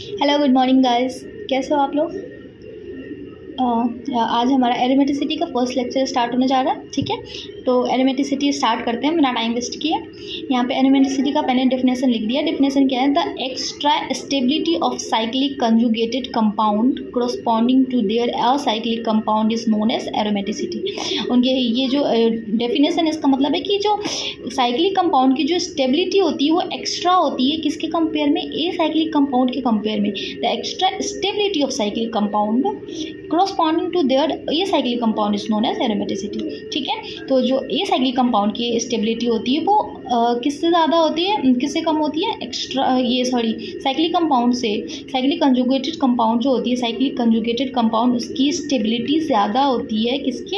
Hello, good morning guys. कैसे हो आप लोग? आज हमारा एरोमेटिसिटी का फर्स्ट लेक्चर स्टार्ट होने जा रहा है। ठीक है, तो एरोमेटिसिटी स्टार्ट करते हैं बिना टाइम वेस्ट किए। यहाँ पे एरोमेटिसिटी का मैंने डेफिनेशन लिख दिया। डेफिनेशन क्या है? The extra stability of cyclic conjugated compound corresponding to their acyclic compound is known as aromaticity. उनके ये जो डेफिनेशन इसका मतलब है कि जो साइक्लिक कंपाउंड की जो स्टेबिलिटी होती है वो एक्स्ट्रा होती है किसके कंपेयर में? ए साइक्लिक कंपाउंड के कंपेयर में। The extra stability of cyclic compound corresponding to their acyclic compound is known as aromaticity। ठीक है, तो जो acyclic compound की स्टेबिलिटी होती है वो किससे ज़्यादा होती है, किससे कम होती है? साइक्लिक कंपाउंड से। साइक्लिक कंजुगेटेड कंपाउंड जो होती है, साइक्लिक कंजुगेटेड कंपाउंड, उसकी स्टेबिलिटी ज़्यादा होती है किसके?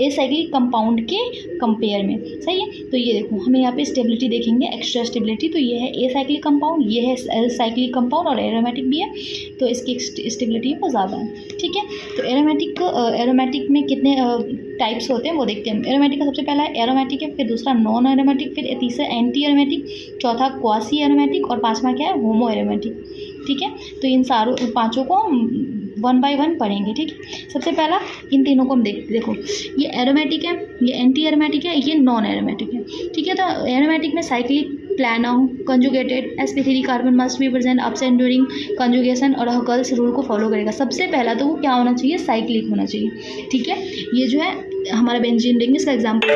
एसाइक्लिक कंपाउंड के कंपेयर में। सही है, तो ये देखो हमें यहाँ पे स्टेबिलिटी देखेंगे, एक्स्ट्रा स्टेबिलिटी। तो ये है एसाइक्लिक कंपाउंड, ये है साइक्लिक कंपाउंड और एरोमेटिक भी है, तो इसकी स्टेबिलिटी वो ज़्यादा है। ठीक है, तो एरोमेटिक में कितने टाइप्स होते हैं वो देखते हैं। एरोमेटिक का सबसे पहला है एरोमेटिक है, फिर दूसरा नॉन एरोमेटिक, फिर तीसरा एंटी एरोमेटिक, चौथा क्वासी एरोमेटिक और पांचवा क्या है? होमो एरोमेटिक। ठीक है, तो इन पांचों को वन बाय वन पढ़ेंगे। ठीक है, सबसे पहला इन तीनों को हम देखो, ये एरोमेटिक है, ये एंटी एरोमेटिक है, ये नॉन एरोमेटिक है। ठीक है, तो एरोमेटिक में cyclic planar conjugated sp3 carbon must be present absent during conjugation और हकल्स रूल को फॉलो करेगा। सबसे पहला तो वो क्या होना चाहिए? साइक्लिक होना चाहिए। ठीक है, ये जो है हमारा बेंजीन रिंग, इसका एग्जाम्पल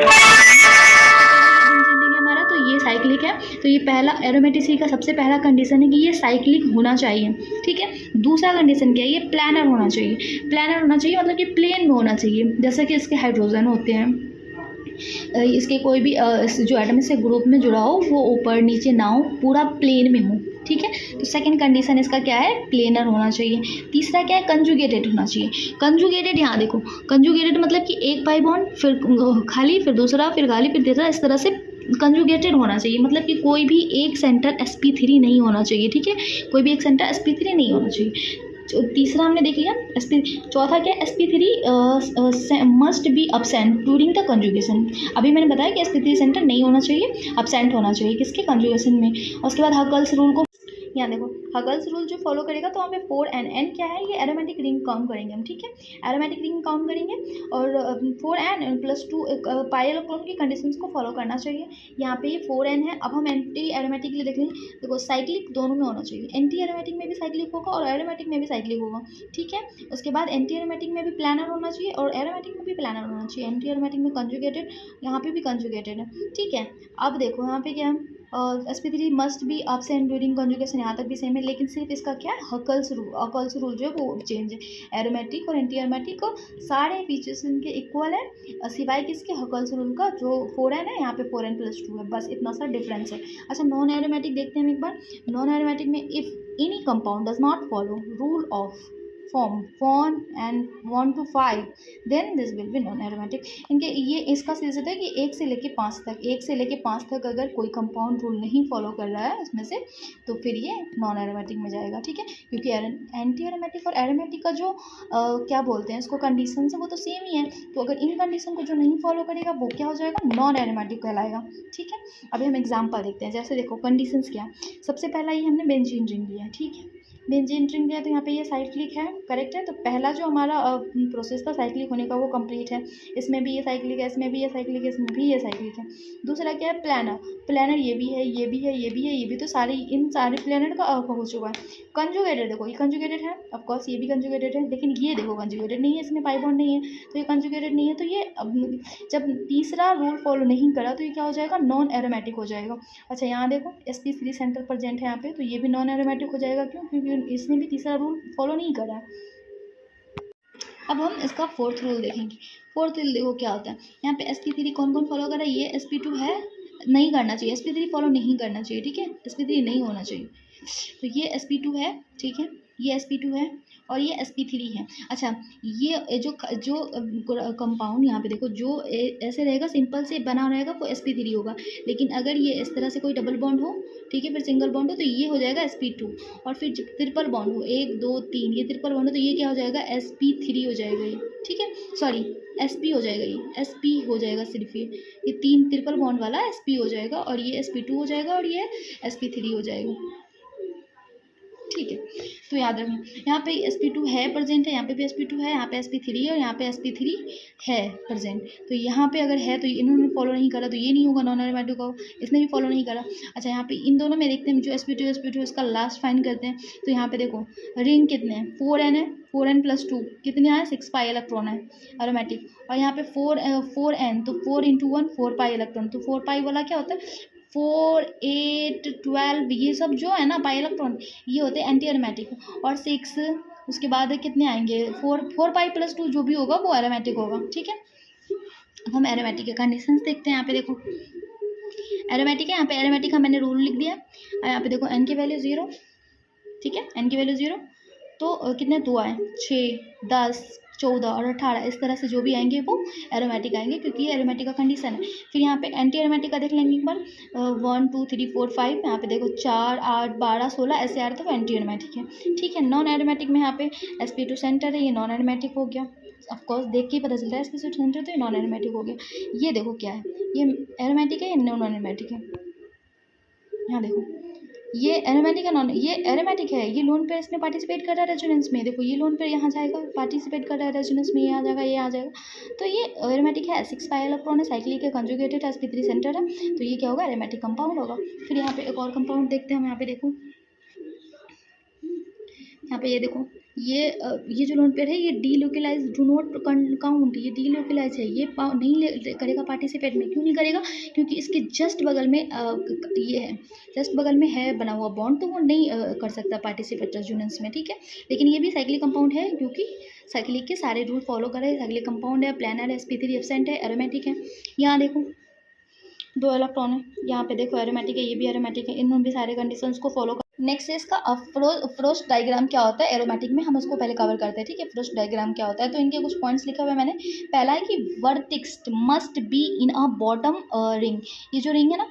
हमारा, तो ये साइक्लिक है। तो ये पहला एरोमेटिसिटी का सबसे पहला कंडीशन है कि ये साइक्लिक होना चाहिए। ठीक है, दूसरा कंडीशन क्या है? ये प्लानर होना चाहिए। प्लानर होना चाहिए मतलब कि प्लेन में होना चाहिए, जैसे कि इसके हाइड्रोजन होते हैं, इसके कोई भी जो एटम से ग्रुप में जुड़ा हो वो ऊपर नीचे ना हो, पूरा प्लेन में हो। ठीक है, तो सेकंड कंडीशन इसका क्या है? प्लेनर होना चाहिए। तीसरा क्या है? कंजुगेटेड होना चाहिए। कंजुगेटेड, यहाँ देखो, कंजुगेटेड मतलब कि एक पाई बॉन्ड, फिर खाली, फिर दूसरा, फिर खाली, फिर तीसरा, इस तरह से कंजुगेटेड होना चाहिए। मतलब कि कोई भी एक सेंटर sp3 नहीं होना चाहिए। ठीक है, कोई भी एक सेंटर sp3 नहीं होना चाहिए। तीसरा हमने देख लिया चौथा क्या? sp3 must be absent during the conjugation. अभी मैंने बताया कि sp3 सेंटर नहीं होना चाहिए, अपसेंट होना चाहिए किसके? कंजुगेशन में। और उसके बाद हकल्स रूल को, यहाँ देखो हकल्स रूल जो फॉलो करेगा तो हमें 4n क्या है? ये एरोमेटिक रिंग काउंट करेंगे हम। ठीक है, एरोमेटिक रिंग काउंट करेंगे और 4n + 2 पाई इलेक्ट्रॉन की कंडीशंस को फॉलो करना चाहिए। यहाँ पे ये 4n है। अब हम एंटी एरोमेटिक के लिए देख लेंगे। देखो साइक्लिक दोनों में होना चाहिए, एंटी एरोमेटिक में भी साइक्लिक होगा और एरोमेटिक में भी साइक्लिक होगा। ठीक है, उसके बाद एंटी एरोमेटिक में भी प्लानर होना चाहिए और एरोमेटिक में भी प्लानर होना चाहिए। एंटी एरोमेटिक में कंजुगेटेड, यहाँ पे भी कंजुगेटेड है। ठीक है, अब देखो यहाँ पे क्या है? sp3 must be absent during conjugation, यहाँ तक भी सेम है, लेकिन सिर्फ इसका क्या है? हकल्स रूल जो है वो चेंज है। एरोमेटिक और एंटी एरोमेटिक को सारे फीचर्स इनके इक्वल है, सिवाय किसके? हकल्स रूल का, जो 4n है, यहाँ पे 4n + 2 है, बस इतना सा डिफरेंस है। अच्छा, नॉन एरोमेटिक देखते हैं हम एक बार। नॉन एरोमेटिक में if any compound does not follow rule of form 1 and 1 to 5 then this will be non aromatic. इनके ये इसका सीरीज है कि 1 से लेके 5 तक, 1 से लेके 5 तक अगर कोई कंपाउंड रूल नहीं फॉलो कर रहा है इसमें से, तो फिर ये नॉन एरोमेटिक में जाएगा। ठीक है, क्योंकि एंटी एरोमेटिक और एरोमेटिक का जो क्या बोलते हैं इसको, कंडीशन है वो तो सेम ही है। तो अगर इन कंडीशन को जो नहीं फॉलो करेगा वो क्या हो जाएगा? नॉन एरोमेटिक कहलाएगा। ठीक है, अभी हम एग्जाम्पल देखते हैं। जैसे देखो कंडीशंस क्या, सबसे पहला ये हमने बेंजीन रिंग लिया है। ठीक है, बेंजीन रिंग लिया तो यहाँ पे ये साइक्लिक है, करेक्ट है। तो पहला जो हमारा प्रोसेस था साइक्लिक होने का वो कंप्लीट है। इसमें भी ये साइक्लिक है, इसमें भी ये साइक्लिक है, इसमें भी ये साइक्लिक है। दूसरा क्या है? प्लानर। प्लानर ये भी है, ये भी है, ये भी है, ये भी, तो सारे इन सारे प्लानर का हो चुका है। कंजुगेटेड, देखो ये कंजुगेटेड है, ऑफकोर्स ये भी कंजुगेटेड है, लेकिन ये देखो कंजुगेटेड नहीं है, इसमें पाई बॉन्ड नहीं है, तो ये कंजुगेटेड नहीं है। तो ये जब तीसरा रूल फॉलो नहीं करा तो ये क्या हो जाएगा? नॉन एरोमेटिक हो जाएगा। अच्छा, यहाँ देखो sp3 सेंटर प्रेजेंट है यहाँ पे, तो ये भी नॉन एरोमेटिक हो जाएगा। क्यों? क्योंकि इसने भी तीसरा रूल फॉलो नहीं करा है। अब हम इसका फोर्थ रूल देखेंगे। फोर्थ रूल देखो क्या होता है। यहाँ पे sp3 कौन कौन फॉलो कर रहा है? ये sp2 है, नहीं करना चाहिए, sp3 फॉलो नहीं करना चाहिए। ठीक है, sp3 नहीं होना चाहिए। तो ये sp2 है, ठीक है, ये sp2 है और ये sp3 है। अच्छा, ये जो कंपाउंड यहाँ पे देखो, जो ऐसे रहेगा, सिंपल से बना रहेगा, वो sp3 होगा। लेकिन अगर ये इस तरह से कोई डबल बॉन्ड हो, ठीक है, फिर सिंगल बॉन्ड हो, तो ये हो जाएगा sp2। और फिर ट्रिपल बॉन्ड हो, 1 2 3, ये ट्रिपल बॉन्ड हो, तो ये क्या हो जाएगा? sp3 हो जाएगा ये। ठीक है, सॉरी sp हो जाएगा, ये sp हो जाएगा सिर्फ, ये 3 ट्रिपल बॉन्ड वाला sp हो जाएगा और ये sp2 हो जाएगा और ये sp3 हो जाएगा। ठीक है। तो याद रखना, यहाँ पे sp2 है प्रेजेंट है, यहाँ पे भी sp2 है, यहाँ पे sp3 है और यहाँ पे sp3 है प्रेजेंट। तो यहाँ पे अगर है तो इन्होंने फॉलो नहीं करा तो ये नहीं होगा, नॉन एरोमेटिक होगा, इसने भी फॉलो नहीं करा। अच्छा, यहाँ पे इन दोनों में देखते हैं जो sp2 इसका लास्ट फाइंड करते हैं। तो यहाँ पे देखो रिंग कितने हैं, 4n है, 4n + 2 कितने आए, 6 पाई इलेक्ट्रॉन है एरोमेटिक। और यहाँ पे 4n तो 4 × 1 4 पाई इलेक्ट्रॉन। तो 4 पाई वाला क्या होता है, 4 8 12 ये सब जो है ना पाई इलेक्ट्रॉन, ये होते हैं एंटी एरोमेटिक। और 6 उसके बाद कितने आएंगे, 4 पाई + 2 जो भी होगा वो एरोमेटिक होगा। ठीक है, अब हम एरोमेटिक के कंडीशंस देखते हैं। यहाँ पे देखो एरोमेटिक है, यहाँ पे एरोमेटिक का मैंने रूल लिख दिया। और यहाँ पे देखो n की वैल्यू 0, ठीक है, n की वैल्यू 0। तो कितने 2 आए, 6 10 14 और 18 इस तरह से जो भी आएंगे वो एरोमेटिक आएंगे, क्योंकि ये एरोमेटिक का कंडीशन है। फिर यहाँ पे एंटी एरोमेटिक का देख लेंगे एक बार, 1 2 3 4 5, यहाँ पे देखो 4 8 12 16 ऐसे आ रहे तो वो एंटी एरोमेटिक है। ठीक है, नॉन एरोमेटिक में यहाँ पे sp2 सेंटर है, ये नॉन एरोमेटिक हो गया। ऑफकोर्स देख के ही पता चलता है sp2 सेंटर, तो ये नॉन एरोमेटिक हो गया। ये देखो क्या है, ये एरोमेटिक है या नॉन एरोमेटिक है, यहाँ देखो ये एरोमेटिक है, नॉन ये एरोमेटिक है, ये लोन पेयर इसमें पार्टिसिपेट कर रहा है रेजोनेंस में। देखो ये लोन पेयर यहाँ जाएगा, पार्टिसिपेट कर रहा है रेजोनेंस में, ये आ जाएगा, ये आ जाएगा। तो ये एरोमेटिक है, 6 पाई इलेक्ट्रॉन है, साइक्लिक है, कंजुगेटेड है, sp3 सेंटर है, तो ये क्या होगा, एरोमेटिक कंपाउंड होगा। फिर यहाँ पे एक और कंपाउंड देखते हैं हम। यहाँ पे देखो, यहाँ पे ये देखो ये जो लोन पेयर है ये डीलोकलाइज डू नॉट काउंट, ये डीलोकलाइज है, ये नहीं करेगा पार्टिसिपेट में। क्यों नहीं करेगा, क्योंकि इसके जस्ट बगल में ये है, जस्ट बगल में है बना हुआ बॉन्ड, तो वो नहीं कर सकता पार्टिसिपेट रेजोनेंस में। ठीक है, लेकिन ये भी साइक्लिक कंपाउंड है, क्योंकि साइक्लिक के सारे रूल फॉलो करे, साइक्लिक कंपाउंड है, प्लानर है, sp3 एब्सेंट है, एरोमेटिक है। यहाँ देखो 2 इलेक्ट्रॉन है, यहाँ पे देखो एरोमेटिक है, ये भी एरोमेटिक है, इन्होंने भी सारे कंडीशंस को फॉलो। नेक्स्ट है इसका फ्रोस्ट डायग्राम क्या होता है एरोमेटिक में, हम उसको पहले कवर करते हैं। ठीक है, फ्रोस्ट डायग्राम क्या होता है, तो इनके कुछ पॉइंट्स लिखे हुए हैं मैंने। पहला है कि vertex must be in a bottom ring, ये जो रिंग है ना,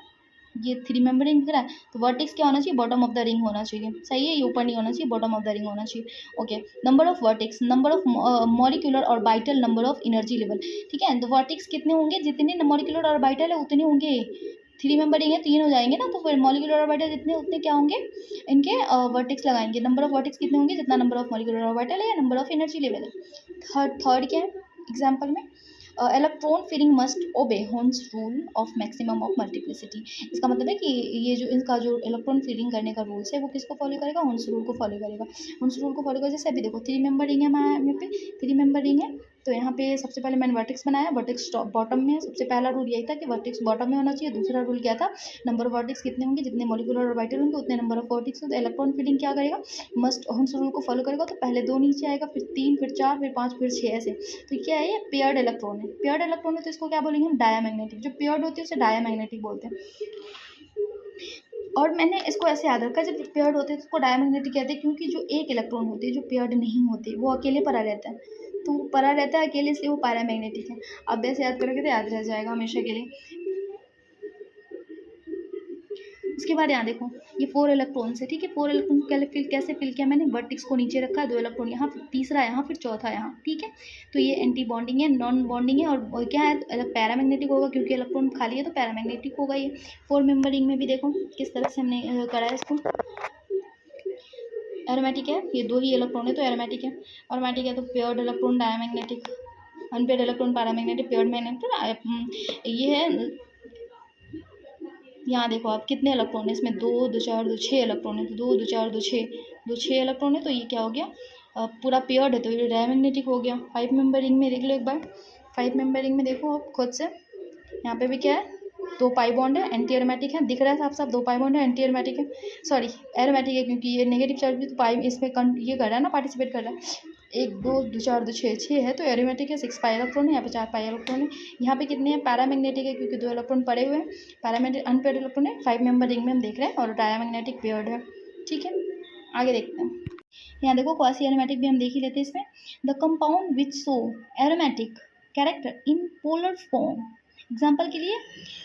ये 3 मेंबर रिंग दिख रहा है, तो वर्टेक्स क्या होना चाहिए, बॉटम ऑफ द रिंग होना चाहिए। सही है, ये ऊपर नहीं होना चाहिए, बॉटम ऑफ द रिंग होना चाहिए। Okay, number of vertex, number of molecular और बाइटल, नंबर ऑफ एनर्जी लेवल। ठीक है, तो वर्टेक्स कितने होंगे, जितने मॉलिक्यूलर और बाइटल है उतने होंगे। 3 मेंबर रिंग है, 3 हो जाएंगे ना, तो फिर मॉलिक्यूलर और बाइटल जितने उतने क्या होंगे, इनके वर्टेक्स लगाएंगे। नंबर ऑफ वर्टेक्स कितने होंगे, जितना नंबर ऑफ मॉलिक्यूलर और बाइटल है, या नंबर ऑफ एनर्जी लेवल है। थर्ड क्या है एग्जाम्पल में, electron filling must obey Hund's rule of maximum of multiplicity. इसका मतलब है कि ये जो इसका जो इलेक्ट्रॉन फिलिंग करने का रूल्स है वो किसको फॉलो करेगा, होन्स रूल को फॉलो करेगा। होन्स रूल को फॉलो करेगा, जैसे अभी देखो 3 मेंबर रिंग है हमारे यहाँ पे, 3 मेंबर रिंग है, तो यहाँ पे सबसे पहले मैंने वर्टेक्स बनाया, वर्टेक्स बॉटम में है। सबसे पहला रूल यही था कि वर्टेक्स बॉटम में होना चाहिए। दूसरा रूल क्या था, नंबर ऑफ वर्टेक्स कितने होंगे, जितने मॉलिक्यूलर और बाइटल होंगे उतने नंबर ऑफ वर्टेक्स। तो इलेक्ट्रॉन फिलिंग क्या करेगा, मस्ट होन्स रूल को फॉलो करेगा, तो पहले 2 नीचे आएगा, फिर 3, फिर 4, फिर 5, फिर 6 ऐसे। तो क्या है, ये पेयर्ड इलेक्ट्रॉन है। पेयर्ड इलेक्ट्रॉन है तो इसको क्या बोलेंगे हम, डायामैग्नेटिक। जो पेयर्ड होती है उसे डायामैग्नेटिक बोलते हैं। और मैंने इसको ऐसे याद रखा, जब पेयर्ड होते हैं तो उसको डायामैग्नेटिक कहते हैं, क्योंकि जो एक इलेक्ट्रॉन होती है जो पेयर्ड नहीं होती वो अकेले पड़ा रहता है, तो वो पड़ा रहता है अकेले, इसलिए वो पैरामैग्नेटिक है। अब ऐसे याद करोगे तो याद रह जाएगा हमेशा के लिए। उसके बाद यहाँ देखो ये 4 इलेक्ट्रॉन है। ठीक है, 4 इलेक्ट्रॉन कैसे फिल किया मैंने, वर्टेक्स को नीचे रखा, 2 इलेक्ट्रॉन यहाँ, फिर तीसरा यहाँ, फिर चौथा यहाँ। ठीक है, तो ये एंटी बॉन्डिंग है, नॉन बॉन्डिंग है, और क्या है, पैरामैग्नेटिक होगा, क्योंकि इलेक्ट्रॉन खाली है तो पैरामैग्नेटिक होगा ये। 4 मेंबर रिंग में भी देखो किस तरह से हमने करा है इसको। एरोमेटिक है, ये 2 ही इलेक्ट्रॉन है तो एरोमेटिक है। एरोमेटिक है तो paired electron diamagnetic, unpaired electron paramagnetic, paired magnetic. ये है, यहाँ देखो आप कितने इलेक्ट्रॉन है इसमें, 2 2 4 2 6 इलेक्ट्रॉन है, तो 2 2 4 2 6 इलेक्ट्रॉन है, तो ये क्या हो गया, पूरा पेयर्ड है, तो ये डायमैग्नेटिक हो गया। 5 मेंबर रिंग में देख लो एक बार, 5 मेंबर रिंग में देखो आप खुद से, यहाँ पे भी क्या है, 2 पाई बॉन्ड है, एंटी एरोमेटिक है, दिख रहा है साफ साफ 2 पाई बॉन्ड है, एंटी एरोमेटिक है, सॉरी एरोमेटिक है, क्योंकि ये नेगेटिव चार्ज भी तो पाई इसमें ये कर रहा है ना, पार्टिसिपेट कर रहा है। 1 2 2 4 2 6 है, तो एरोमेटिक है, 6 पाई इलेक्ट्रॉन है, यहाँ पे 4 पाई इलेक्ट्रॉन है। यहाँ पे कितने हैं, पैरामैग्नेटिक है, क्योंकि 2 इलेक्ट्रॉन पड़े हुए हैं, पैरामैग्नेटिक अनपेयर्ड इलेक्ट्रॉन है, 5 मेंबर रिंग में हम देख रहे हैं, और डायमैग्नेटिक पेयर्ड है। ठीक है, आगे देखते हैं। यहाँ देखो क्वासी एरोमेटिक भी हम देख ही लेते हैं इसमें। The compound which show aromatic character in polar form example के लिए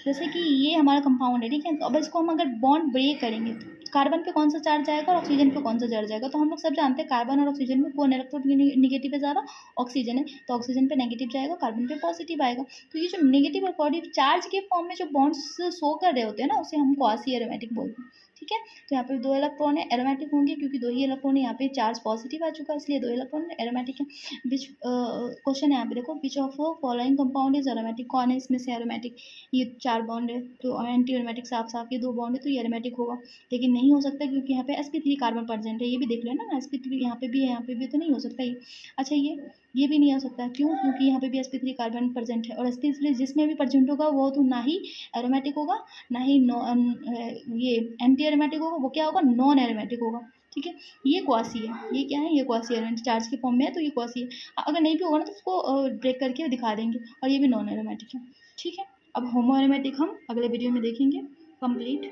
जैसे कि ये हमारा कंपाउंड है, ठीक है। तो अब इसको हम अगर बॉन्ड ब्रेक करेंगे तो कार्बन पे कौन सा चार्ज जाएगा और ऑक्सीजन पे कौन सा चार्ज जाएगा। तो हम लोग सब जानते हैं कार्बन और ऑक्सीजन में कौन इलेक्ट्रोनिगेटिव है ज़्यादा, ऑक्सीजन है। तो ऑक्सीजन पे नेगेटिव जाएगा, कार्बन पे पॉजिटिव आएगा। तो ये जो नेगेटिव और पॉजिटिव चार्ज के फॉर्म में जो बॉन्ड्स शो कर रहे होते हैं ना, उसे हम क्वासी एरोमेटिक बोलते हैं, ठीक है। तो यहाँ पे 2 इलेक्ट्रॉन है, एरोमेटिक होंगे क्योंकि 2 ही इलेक्ट्रॉन है। यहाँ पे चार्ज पॉजिटिव आ चुका है इसलिए 2 इलेक्ट्रॉन एरोमेटिक है। विच क्वेश्चन है यहाँ पे देखो, which of following compound is aromatic, कौन है इसमें से एरोमेटिक। ये 4 बॉन्ड है तो एंटी एरोमेटिक साफ साफ ये 2 बॉन्ड है तो ये एरोमेटिक होगा। लेकिन नहीं हो सकता क्योंकि यहाँ पे sp3 कार्बन प्रेजेंट है, ये भी देख लेना ना, sp3 यहाँ पे भी है, यहाँ पे भी, तो नहीं हो सकता ये। अच्छा ये भी नहीं हो सकता, क्यों? क्योंकि यहाँ पे भी sp3 कार्बन प्रेजेंट है और sp3 जिसमें भी प्रेजेंट होगा वो तो ना ही एरोमेटिक होगा ना ही ये एंटी एरोमेटिक होगा, वो क्या होगा, नॉन एरोमेटिक होगा, ठीक है। ये क्वासी है, ये क्या है, ये क्वासी एरोमेटिक चार्ज के फॉर्म में है तो ये क्वासी है। अगर नहीं भी होगा ना तो उसको ब्रेक करके दिखा देंगे। और ये भी नॉन एरोमेटिक है, ठीक है। अब होमो एरोमेटिक हम अगले वीडियो में देखेंगे कंप्लीट।